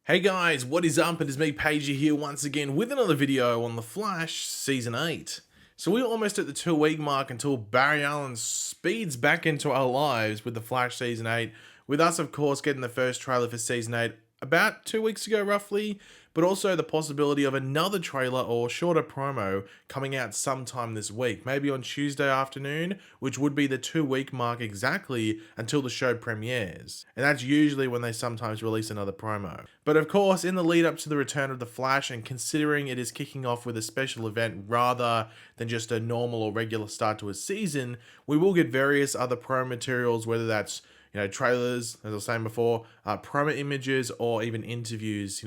Hey guys, what is up? It is me, Pagey, here once again with another video on The Flash Season 8. So we're almost at the 2 week mark until Barry Allen speeds back into our lives with The Flash Season 8, with us of course getting the first trailer for Season 8 about 2 weeks ago roughly, but also the possibility of another trailer or shorter promo coming out sometime this week, maybe on Tuesday afternoon, which would be the 2 week mark exactly until the show premieres. And that's usually when they sometimes release another promo. But of course, in the lead up to the return of The Flash, and considering it is kicking off with a special event rather than just a normal or regular start to a season, we will get various other promo materials, whether that's trailers, as I was saying before, promo images, or even interviews,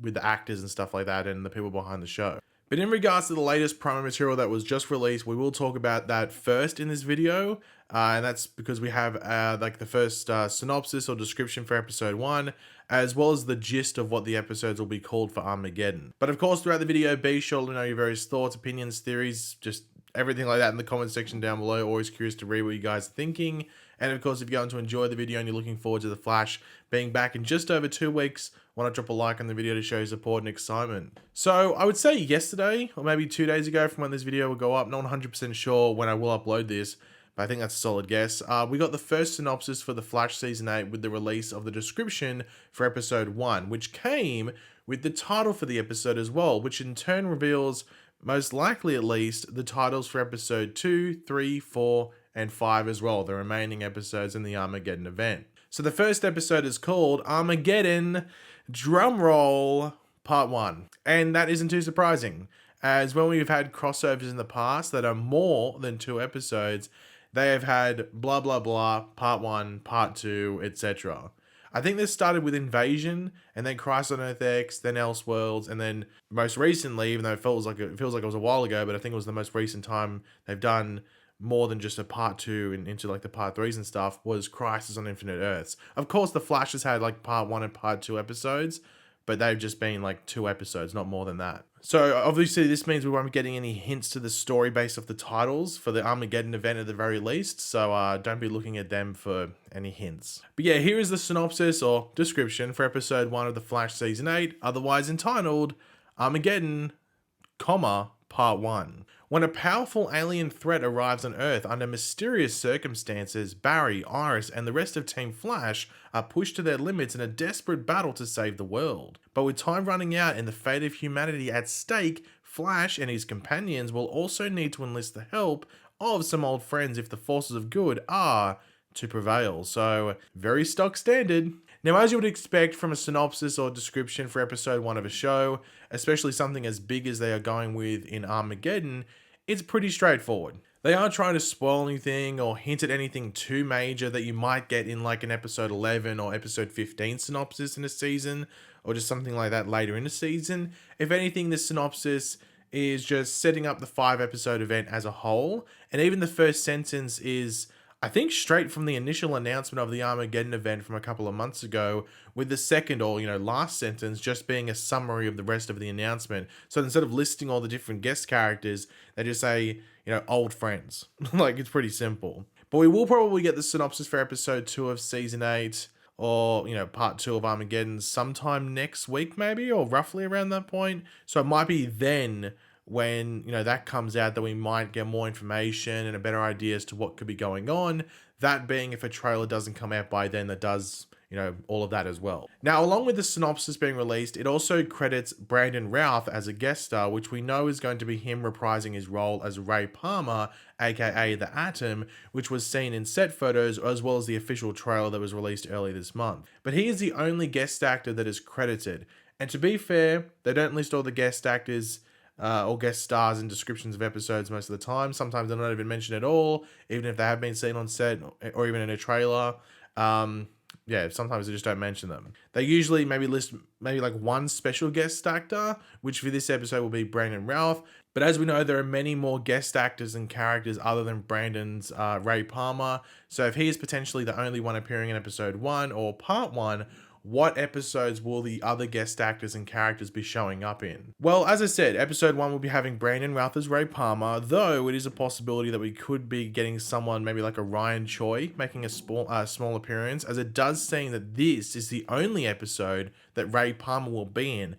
with the actors and stuff like that and the people behind the show. But in regards to the latest promo material that was just released, we will talk about that first in this video, and that's because we have like the first synopsis or description for episode 1, as well as the gist of what the episodes will be called for Armageddon. But of course, throughout the video, be sure to know your various thoughts, opinions, theories, just everything like that in the comment section down below. Always curious to read what you guys are thinking. And of course, if you're going to enjoy the video and you're looking forward to The Flash being back in just over 2 weeks, why not drop a like on the video to show your support and excitement. So I would say yesterday, or maybe 2 days ago from when this video will go up, not 100% sure when I will upload this, but I think that's a solid guess. We got the first synopsis for The Flash Season 8 with the release of the description for episode 1, which came with the title for the episode as well, which in turn reveals, most likely at least, the titles for episode 2, 3, 4, and 5 as well, the remaining episodes in the Armageddon event. So the first episode is called Armageddon, drumroll, part 1. And that isn't too surprising, as when we've had crossovers in the past that are more than 2 episodes, they have had blah blah blah, part 1, part 2, etc. I think this started with Invasion, and then Crisis on Earth X, then Elseworlds, and then most recently, even though it feels like it was a while ago, but I think it was the most recent time they've done more than just a part 2 and into like the part 3s and stuff, was Crisis on Infinite Earths. Of course, The Flash has had like part 1 and part 2 episodes, but they've just been like 2 episodes, not more than that. So obviously this means we won't be getting any hints to the story based off the titles for the Armageddon event at the very least, so don't be looking at them for any hints. But yeah, here is the synopsis or description for episode 1 of The Flash Season 8, otherwise entitled Armageddon, part 1. When a powerful alien threat arrives on Earth under mysterious circumstances, Barry, Iris, and the rest of Team Flash are pushed to their limits in a desperate battle to save the world. But with time running out and the fate of humanity at stake, Flash and his companions will also need to enlist the help of some old friends if the forces of good are to prevail. So, very stock standard. Now, as you would expect from a synopsis or description for episode 1 of a show, especially something as big as they are going with in Armageddon, it's pretty straightforward. They aren't trying to spoil anything or hint at anything too major that you might get in like an episode 11 or episode 15 synopsis in a season, or just something like that later in a season. If anything, this synopsis is just setting up the 5-episode event as a whole, and even the first sentence is, I think, straight from the initial announcement of the Armageddon event from a couple of months ago, with the second or, last sentence just being a summary of the rest of the announcement. So instead of listing all the different guest characters, they just say, old friends. Like, it's pretty simple. But we will probably get the synopsis for episode 2 of season 8, or, part 2 of Armageddon sometime next week maybe, or roughly around that point. So it might be then when that comes out that we might get more information and a better idea as to what could be going on. That being, if a trailer doesn't come out by then, that does all of that as well. Now, along with the synopsis being released, it also credits Brandon Routh as a guest star, which we know is going to be him reprising his role as Ray Palmer, aka the Atom, which was seen in set photos as well as the official trailer that was released early this month. But he is the only guest actor that is credited. And to be fair, they don't list all the guest actors or guest stars in descriptions of episodes most of the time. Sometimes they're not even mentioned at all, even if they have been seen on set or even in a trailer. Sometimes they just don't mention them. They usually maybe list like one special guest actor, which for this episode will be Brandon Routh. But as we know, there are many more guest actors and characters other than Brandon's Ray Palmer. So if he is potentially the only one appearing in episode 1 or part 1, what episodes will the other guest actors and characters be showing up in? Well, as I said, episode 1 will be having Brandon Routh as Ray Palmer, though it is a possibility that we could be getting someone maybe like a Ryan Choi making a small appearance, as it does seem that this is the only episode that Ray Palmer will be in.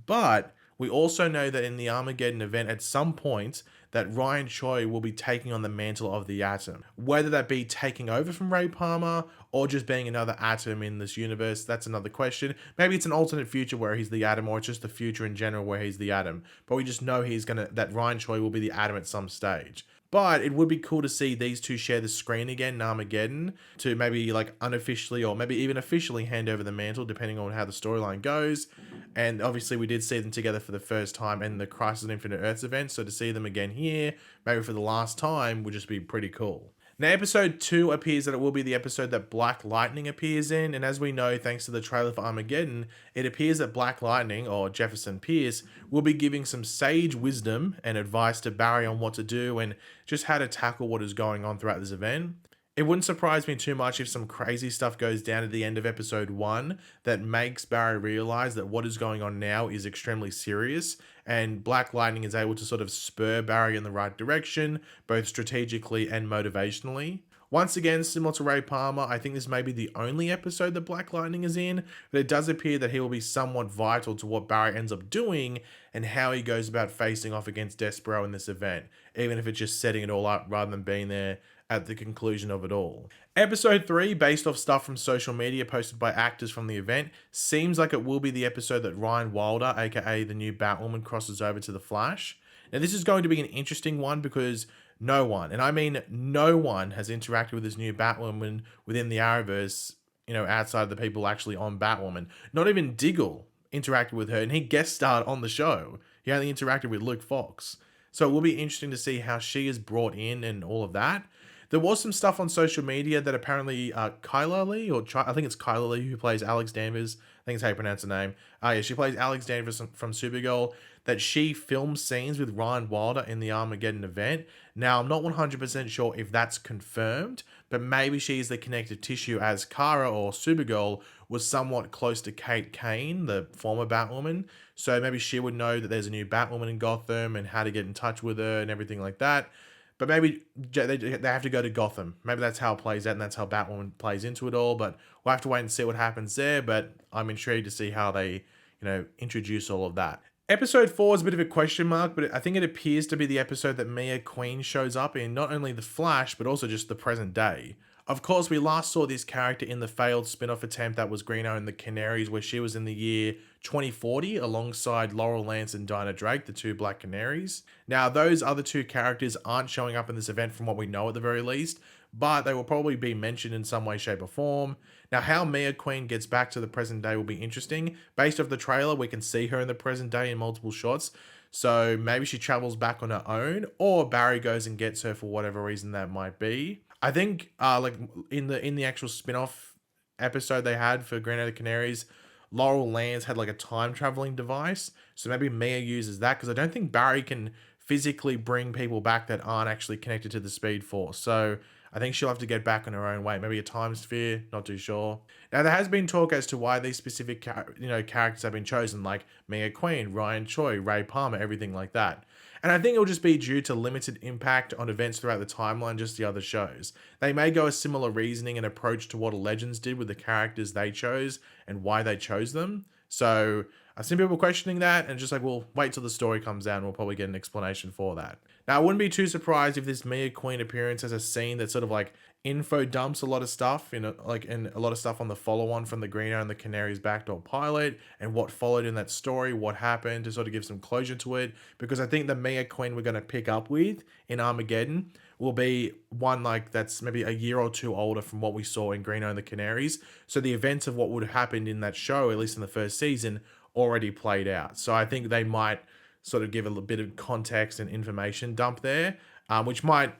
But we also know that in the Armageddon event at some point that Ryan Choi will be taking on the mantle of the Atom. Whether that be taking over from Ray Palmer or just being another Atom in this universe, that's another question. Maybe it's an alternate future where he's the Atom, or it's just the future in general where he's the Atom. But we just know that Ryan Choi will be the Atom at some stage. But it would be cool to see these two share the screen again in Armageddon to maybe like unofficially or maybe even officially hand over the mantle depending on how the storyline goes. And obviously we did see them together for the first time in the Crisis on Infinite Earths event, so to see them again here, maybe for the last time, would just be pretty cool. Now, episode 2 appears that it will be the episode that Black Lightning appears in, and as we know, thanks to the trailer for Armageddon, it appears that Black Lightning, or Jefferson Pierce, will be giving some sage wisdom and advice to Barry on what to do and just how to tackle what is going on throughout this event. It wouldn't surprise me too much if some crazy stuff goes down at the end of episode 1 that makes Barry realize that what is going on now is extremely serious, and Black Lightning is able to sort of spur Barry in the right direction, both strategically and motivationally. Once again, similar to Ray Palmer, I think this may be the only episode that Black Lightning is in, but it does appear that he will be somewhat vital to what Barry ends up doing and how he goes about facing off against Despero in this event, even if it's just setting it all up rather than being there at the conclusion of it all. Episode 3, based off stuff from social media posted by actors from the event, seems like it will be the episode that Ryan Wilder, aka the new Batwoman, crosses over to the Flash. Now this is going to be an interesting one because no one, and I mean no one, has interacted with this new Batwoman within the Arrowverse, outside of the people actually on Batwoman. Not even Diggle interacted with her, and he guest starred on the show. He only interacted with Luke Fox. So it will be interesting to see how she is brought in and all of that. There was some stuff on social media that apparently Kyla Lee, I think it's Kyla Lee who plays Alex Danvers, I think it's how you pronounce her name. Yeah, she plays Alex Danvers from Supergirl, that she filmed scenes with Ryan Wilder in the Armageddon event. Now, I'm not 100% sure if that's confirmed, but maybe she's the connective tissue, as Kara, or Supergirl, was somewhat close to Kate Kane, the former Batwoman. So maybe she would know that there's a new Batwoman in Gotham and how to get in touch with her and everything like that. But maybe they have to go to Gotham. Maybe that's how it plays out and that's how Batwoman plays into it all. But we'll have to wait and see what happens there. But I'm intrigued to see how they, introduce all of that. Episode 4 is a bit of a question mark, but I think it appears to be the episode that Mia Queen shows up in not only The Flash, but also just the present day. Of course, we last saw this character in the failed spin-off attempt that was Green Arrow and the Canaries, where she was in the year 2040 alongside Laurel Lance and Dinah Drake, the two Black Canaries. Now, those other two characters aren't showing up in this event from what we know at the very least, but they will probably be mentioned in some way, shape, or form. Now, how Mia Queen gets back to the present day will be interesting. Based off the trailer, we can see her in the present day in multiple shots. So maybe she travels back on her own, or Barry goes and gets her for whatever reason that might be. I think like in the actual spin-off episode they had for Green Arrow and the Canaries, Laurel Lance had like a time traveling device. So maybe Mia uses that, because I don't think Barry can physically bring people back that aren't actually connected to the Speed Force. So I think she'll have to get back on her own way. Maybe a time sphere, not too sure. Now, there has been talk as to why these specific characters have been chosen, like Mia Queen, Ryan Choi, Ray Palmer, everything like that. And I think it'll just be due to limited impact on events throughout the timeline, just the other shows. They may go a similar reasoning and approach to what Legends did with the characters they chose and why they chose them. So I've seen people questioning that, and just like, we'll wait till the story comes out and we'll probably get an explanation for that. Now, I wouldn't be too surprised if this Mia Queen appearance has a scene that sort of like info dumps a lot of stuff, and a lot of stuff on the follow-on from the Green Arrow and the Canaries backdoor pilot and what followed in that story, what happened, to sort of give some closure to it. Because I think the Mia Queen we're going to pick up with in Armageddon will be one like that's maybe a year or two older from what we saw in Green Arrow and the Canaries. So the events of what would have happened in that show, at least in the first season, already played out. So I think they might sort of give a little bit of context and information dump there, which might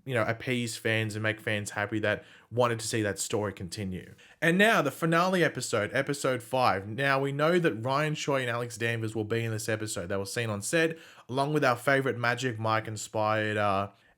appease fans and make fans happy that wanted to see that story continue. And now the finale episode, episode 5. Now we know that Ryan Choi and Alex Danvers will be in this episode. They were seen on set along with our favorite Magic Mike inspired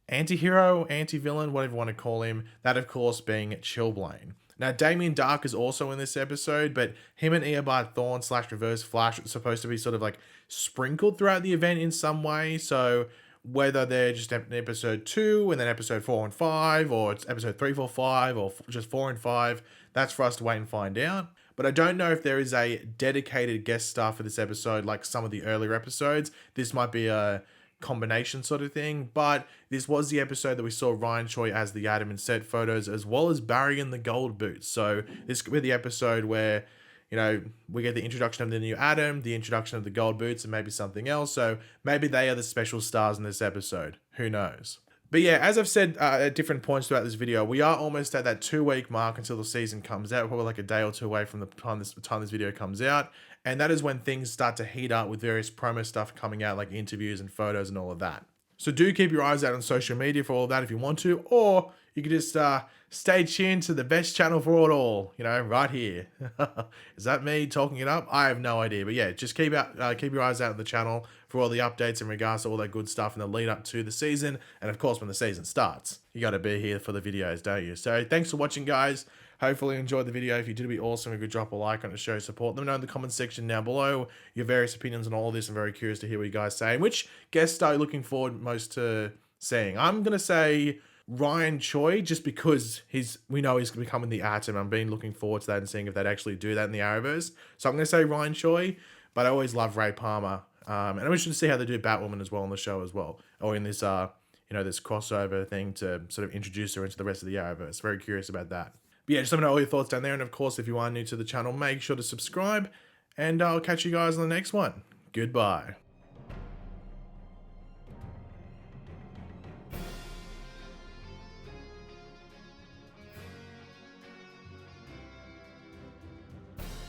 anti-hero, anti-villain, whatever you want to call him. That of course being Chillblaine. Now, Damien Dark is also in this episode, but him and Eobard Thawne / Reverse Flash are supposed to be sort of like sprinkled throughout the event in some way. So whether they're just in episode 2 and then episode 4 and 5, or it's episode 3, 4, 5, or just 4 and 5, that's for us to wait and find out. But I don't know if there is a dedicated guest star for this episode like some of the earlier episodes. This might be a combination sort of thing, but this was the episode that we saw Ryan Choi as the Atom in set photos, as well as Barry in the gold boots. So this could be the episode where, you know, we get the introduction of the new Atom, the introduction of the gold boots, and maybe something else. So maybe they are the special stars in this episode. Who knows? But yeah, as I've said at different points throughout this video, we are almost at that 2-week mark until the season comes out. We're probably like a day or two away from the time this video comes out. And that is when things start to heat up with various promo stuff coming out, like interviews and photos and all of that. So do keep your eyes out on social media for all of that if you want to, or you can just stay tuned to the best channel for it all, you know, right here. Is that me talking it up? I have no idea. But yeah, just keep your eyes out on the channel for all the updates in regards to all that good stuff in the lead up to the season. And of course, when the season starts, you got to be here for the videos, don't you? So thanks for watching, guys. Hopefully you enjoyed the video. If you did, it'd be awesome if you could drop a like on it to show support. Let me know in the comments section down below your various opinions on all of this. I'm very curious to hear what you guys say. And which guest are you looking forward most to seeing? I'm going to say Ryan Choi, just because we know he's becoming the Atom. I've been looking forward to that and seeing if they'd actually do that in the Arrowverse. So I'm going to say Ryan Choi, but I always love Ray Palmer. And I'm interested to see how they do Batwoman as well on the show as well. Or in this, this crossover thing to sort of introduce her into the rest of the Arrowverse. Very curious about that. But yeah, just let me know all your thoughts down there. And of course, if you are new to the channel, make sure to subscribe. And I'll catch you guys on the next one. Goodbye.